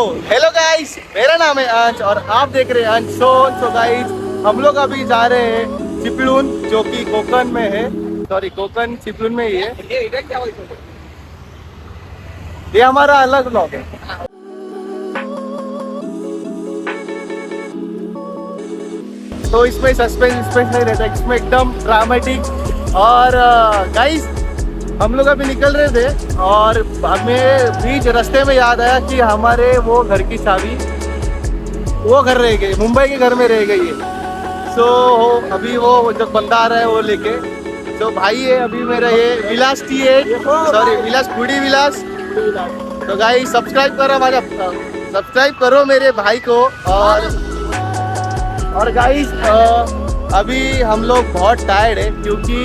Hello guys, मेरा नाम है अंश और आप देख रहे हैं अंश शोन। सो गाइस, हम लोग अभी जा रहे हैं चिपळूण, जो कि कोकण में है। सॉरी, कोकण चिपळूण में ही है। ये हमारा अलग ब्लॉग है। तो इसमें सस्पेंस नहीं रहता, इसमें एकदम ड्रामेटिक। और गाइस, हम लोग अभी निकल रहे थे और हमें बीच रास्ते में याद आया कि हमारे वो घर की चाबी वो घर रह गई, मुंबई के घर में रह गई है। सो अभी वो जब बंदा आ रहा है वो लेके, तो भाई है अभी मेरा ये विलास विलास फूडी विलास। तो गाइस सब्सक्राइब करो मेरे भाई को। और गाइस अभी हम लोग बहुत टायर्ड है, क्योंकि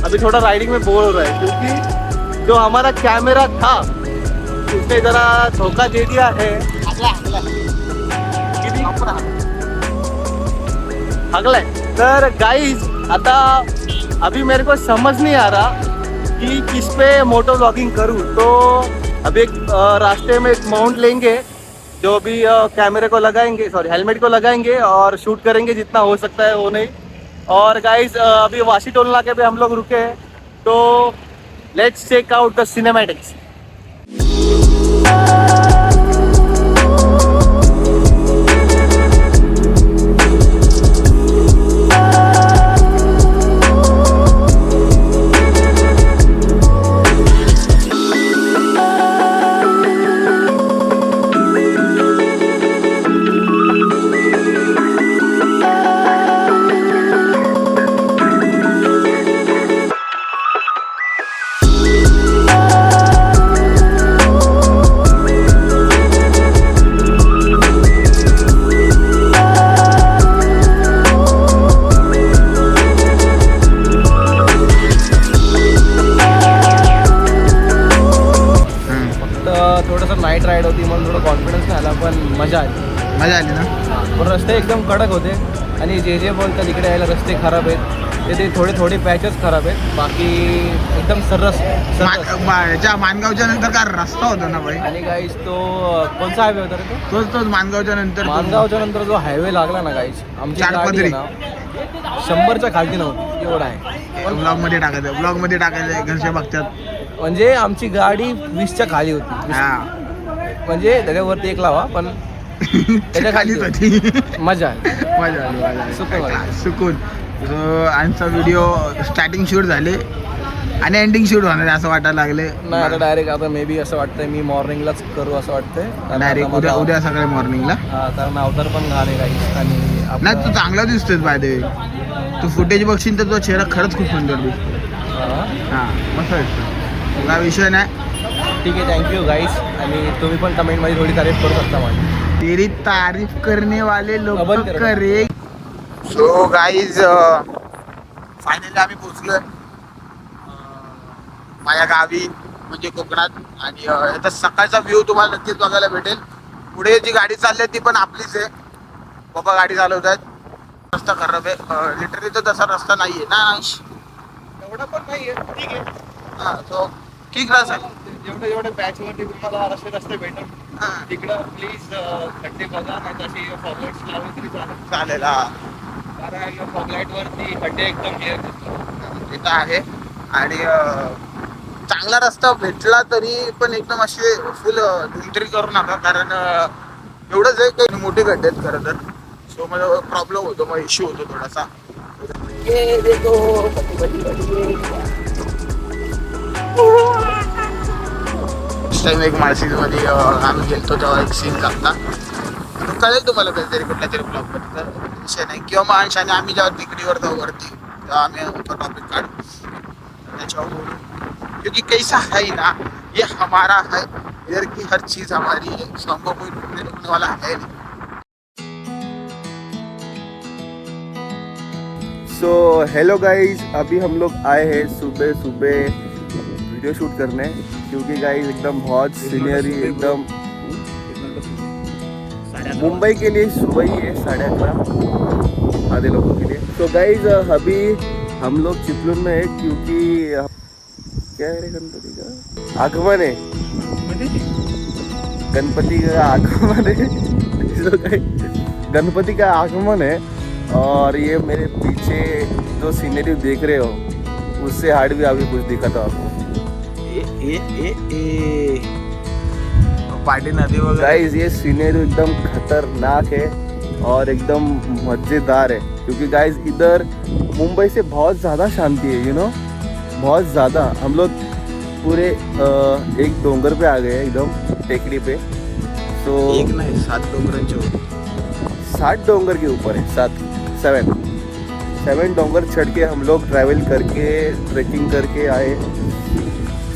अभी थोड़ा राइडिंग में बोर हो रहा है, क्योंकि जो हमारा कैमरा था उसने जरा धोखा दे दिया है। अगला तर गाइस, आता अभी मेरे को समझ नहीं आ रहा कि किस पे मोटो व्लॉगिंग करूँ। तो अभी एक रास्ते में एक माउंट लेंगे, जो भी कैमरे को लगाएंगे, हेलमेट को लगाएंगे और शूट करेंगे जितना हो सकता है वो नहीं। और गाइस अभी वाशी टोल नाके पे हम लोग रुके हैं, तो let's check out the cinematics. थोडंसं नाईट राईड होती म्हणून थोडं कॉन्फिडन्स नाही आला, पण मजा आली ना। पण रस्ते एकदम कडक होते आणि जे बोलतात इकडे यायला रस्ते खराब आहेत, ते थोडे पॅचेस खराब आहेत, बाकी एकदम सरस। मानगावच्या नंतर काय रस्ता होता ना भाई? आणि गाईस तो कोणता हायवे होता रे? तोच मानगावच्या नंतर जो हायवे लागला ना गाईस, आमची गाडी आहे ना 100च्या खालती नव्हती, एवढा आहे। ब्लॉग मध्ये टाकायचं घरच्या बघतात, म्हणजे आमची गाडी 20च्या खाली होती। म्हणजे त्याच्यावरती एक लावा, पण त्याच्या खालीच होती। मजा आली सुकून। आमचा व्हिडिओ स्टार्टिंग शूट झाले आणि एंडिंग शूट होणार असं वाटायला लागले। नाही, आता डायरेक्ट आता मे बी असं वाटतंय मी मॉर्निंगलाच करू असं वाटतंय। डायरेक्ट उद्या सकाळी मॉर्निंगला। कारण अवतार पण घाल आहे काही। आणि नाही, तू चांगला दिसतोय बाय द वे। तू फुटेज बघशील तर तो चेहरा खरंच खूप सुंदर दिसतो। हां, मस्त दिसतो, काय विषय नाही। ठीक आहे, थँक्यू गाईस। आणि तुम्ही पण कमेंटमध्ये थोडी तारीफ करू शकता माझी। तेरी तारीफ करने वाले लोग करे। सो गाईज, फायनली आम्ही पोचलोय माझ्या गावी, म्हणजे कोकणात। आणि आता सकाळचा व्ह्यू तुम्हाला नक्कीच बघायला भेटेल। पुढे जी गाडी चालली आहे ती पण आपलीच आहे, बाबा गाडी चालवत आहेत। रस्ता खराब आहे, लिटरली तर तसा रस्ता नाहीये ना, एवढा पण नाहीये, ठीक आहे। हां, तो ठीक राहत आहे। जेवढे पॅच वरती तुम्हाला रस्ते भेटल तिकडं प्लीज खड्डे बघा, नाही तशी फॉगलाईट्स लावून तरी चालेल। कारण फॉगलाईट वरती खड्डे एकदम क्लिअर दिसतात, तिथं आहे। आणि चांगला रस्ता भेटला तरी पण एकदम असे फुल धुंदरी करू नका, कारण एवढंच आहे काही मोठे खड्डे आहेत खरं तर। सो मला प्रॉब्लेम होतो, मग इश्यू होतो थोडासा। टाइम एक माळशिरसमध्ये आम्ही गेलतो तेव्हा एक सीन लागता, कळेल तुम्हाला कधीतरी कुठल्या तरी ब्लॉग मध्ये, विषय नाही। किंवा मग अंश आणि आम्ही जेव्हा तिकडीवर जाऊ वरती, तेव्हा आम्ही तो टॉपिक काढू, त्याच्यावर बोलू। क्योंकि कैसा है ना, ये हमारा है, इधर की हर चीज हमारी है, सो हमको कोई रोकने वाला है नहीं। सो हेलो गाइस, अभी हम लोग आए हैं सुबह वीडियो शूट करने, क्योंकि गाइस एकदम बहुत सीनियरी, एकदम मुंबई के लिए सुबह ही है 11:30 आधे लोगों के लिए। तो गाइस अभी हम लोग चिपळूण में है, क्योंकि क्या है रे गणपति का आगमन है। गणपति का आगमन है जो गणपति का आगमन है। और ये मेरे पीछे जो सीनरी देख रहे हो उससे हार्ड भी अभी कुछ दिखा था आपको। पार्टी नदी वगैरह। गाइस ये सीनरी एकदम खतरनाक है और एकदम मजेदार है, क्योंकि गाइस इधर मुंबई से बहुत ज़्यादा शांति है, यू नो, बहुत ज़्यादा। हम लोग पूरे एक डोंगर पे आ गए एकदम टेकड़ी पे। तो एक नहीं 7 डोंगरांचे होते। 7 डोंगर के ऊपर है, 7 डोंगर चढ़ के हम लोग ट्रैवल करके ट्रेकिंग करके आए।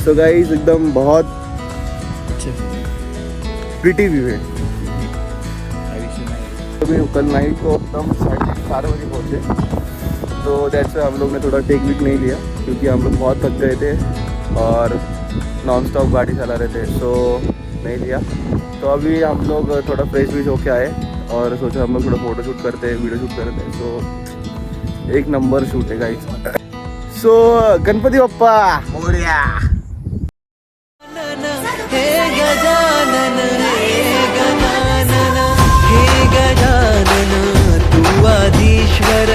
सो गाइस एकदम बहुत प्रीटी व्यू है। अभी कल नाइट को एकदम 4:30 बजे पहुँचे, तो जैसे हम लोग ने थोड़ा टेक वीक नहीं लिया क्योंकि हम लोग बहुत थक गए थे और नॉन स्टॉप गाड़ी चला रहे थे, सो नहीं लिया। तो अभी हम लोग थोड़ा फ्रेश व्रेश होके आए और सोचा हम लोग थोड़ा फोटो शूट करते हैं, वीडियो शूट करते हैं। सो एक नंबर शूट है गाइस। सो गणपति बप्पा मोरया। हे गजानन हे गजानन हे गजानन, तू आदिश्वर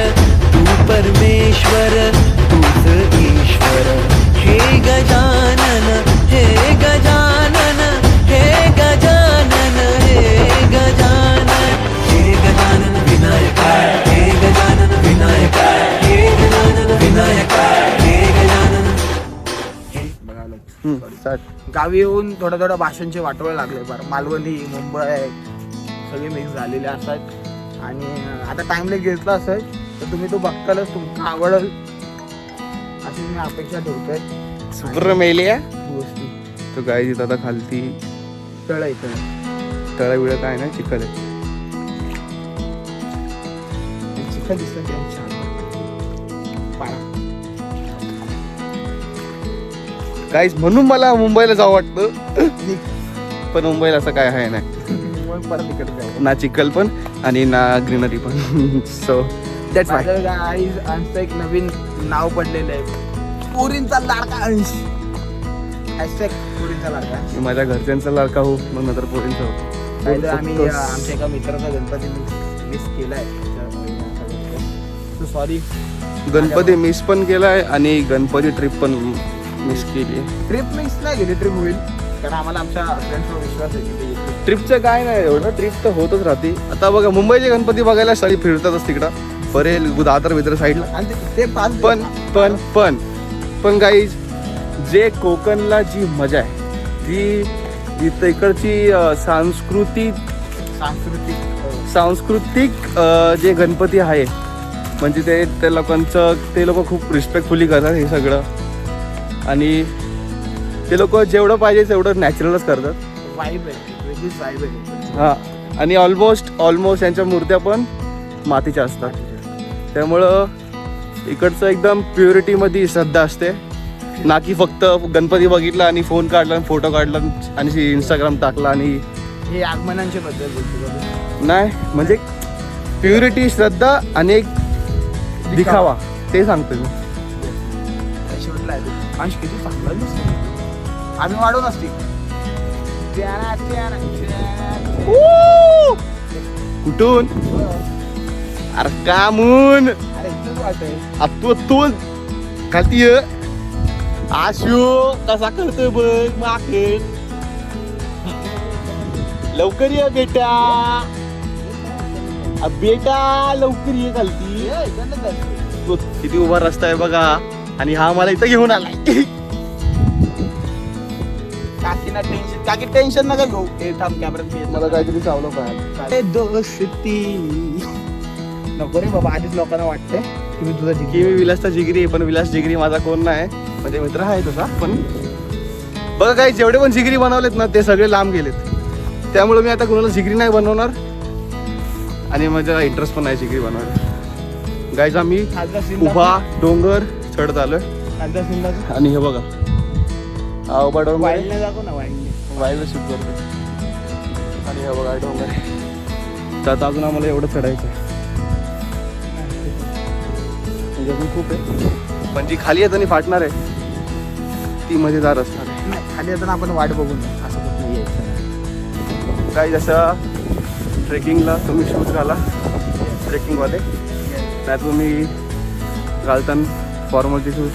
तू परमेश्वर तूच ईश्वर। हे गजानन हे गजानन हे गजानन हे गजानन, हे गजानन विनायक हे गजानन विनायक हे गजानन विनायक हे गजानन। गावी येऊन थोड्या थोड्या भाषांचे वाटोळे लागले बरं. मालवणी, मुंबई सगळे मिक्स झालेले असतात आणि आता टाइमला घेतला असेल तर तुम्ही तो बघतालच, तुमका आवडेल अशी मी अपेक्षा ठेवतोय. सुपर मेलिया गोष्टी तो गाइस इथं आता खालती तळ इथं तळ बिळ काय नाही, चिखल आहे. चिखल दिसतं ते छान पाळा. गाइस म्हणून मला मुंबईला जावं वाटतं, पण मुंबईला असं काय आहे नाही, मग परत इकडे जाऊ. ना चिखल पण आणि ना ग्रीनरी पण. सो दॅट्स वाय गाईज आमचं एक नवीन नाव पडलेलं आहे, पोरींचा लाडका अंश. हॅशटॅग पोरींचा लाडका अंश. मी माझ्या घरच्यांचा लाडका हो, मग नंतर पोरींचा काय तर हो. आम्ही आमच्या एका मित्राचा गणपती मिस केलाय, सॉरी. गणपती मिस पण केलाय आणि गणपती ट्रिप पण मिस केली. ट्रिप मिस नाही गेली, ट्रिप होईल कारण आम्हाला आमच्या फ्रेंड्सवर विश्वास आहे की ते येतील. ट्रिपचं काय नाही एवढं, ट्रिप तर होतच राहते. आता बघा मुंबईचे गणपती बघायला सगळी फिरतातच तिकडं, परेल दादर बिदर साईडला. आणि ते 5 पण पण पण पण गाईज जे कोकणला जी मजा आहे, जी इकडची सांस्कृतिक जे गणपती आहे, म्हणजे ते लोकांचं, ते लोक खूप रिस्पेक्टफुली करतात हे सगळं, आणि ते लोक जेवढं पाहिजे तेवढं नॅचरलच करतात. वाईब आहे, वेगळीच वाईब आहे. हां, आणि ऑलमोस्ट यांच्या मूर्त्या पण मातीच्या असतात, त्यामुळं इकडचं एकदम प्युरिटीमध्ये श्रद्धा असते, ना की फक्त गणपती बघितला आणि फोन काढला आणि फोटो काढला आणि इंस्टाग्राम टाकला. आणि हे आगमनांच्या बद्दल बोलतो नाही, म्हणजे प्युरिटी, श्रद्धा आणि एक दिखावा, ते सांगतो मी. शेवटला आहे अंश किती चांगला दिसतो. आम्ही वाढवून असते कुठून अरे कामून अरे इथंच वाटतंय. तू खालती आशू कसा करतोय बघ माखेल. लवकर ये बेटा, बेटा लवकर ये खालती. तो किती उभा रस्ता आहे बघा, आणि हा मला इथं घेऊन आलाय. काकीना टेन्शन, काकी टेन्शन नका घेऊ. ते थांब कॅमेऱ्यात मला काहीतरी चावलं पाहिजे. दोस्ती नको रे बाबा, आधीच लोकांना वाटतंय की मी तुझा की मी विलासचा जिगरी आहे, पण विलास जिगरी माझा कोण नाही, म्हणजे मित्र आहे तसा. पण बघा काही जेवढे पण जिगरी बनवलेत ना ते सगळे लांब गेलेत, त्यामुळे मी आता कोणाला जिगरी नाही बनवणार आणि माझा इंटरेस्ट पण नाही जिगरी बनवायला. गाईज आम्ही उभा डोंगर चढत आलोय, आणि हे बघा हा उभा डोंगर वाईल्डला जातो ना, वाईल्ड वाईल्ड शूट करतो, आणि हे बघा डोंगर आहे. त्यात अजून आम्हाला एवढं चढायचं आहे, म्हणजे अजून खूप आहे. पण जी खाली येताना फाटणार आहे ती मजेदार असणार आहे. नाही, खाली येताना आपण वाट बघून असं कुठं यायचं. काही जसं ट्रेकिंगला तुम्ही शूज घाला ट्रेकिंगवाले, नाही तुम्ही घालताना फॉर्मलचे शूज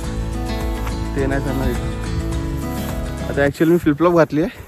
ते नाही करणार. आता ॲक्च्युअली मी फ्लिपफ्लॉप घातली आहे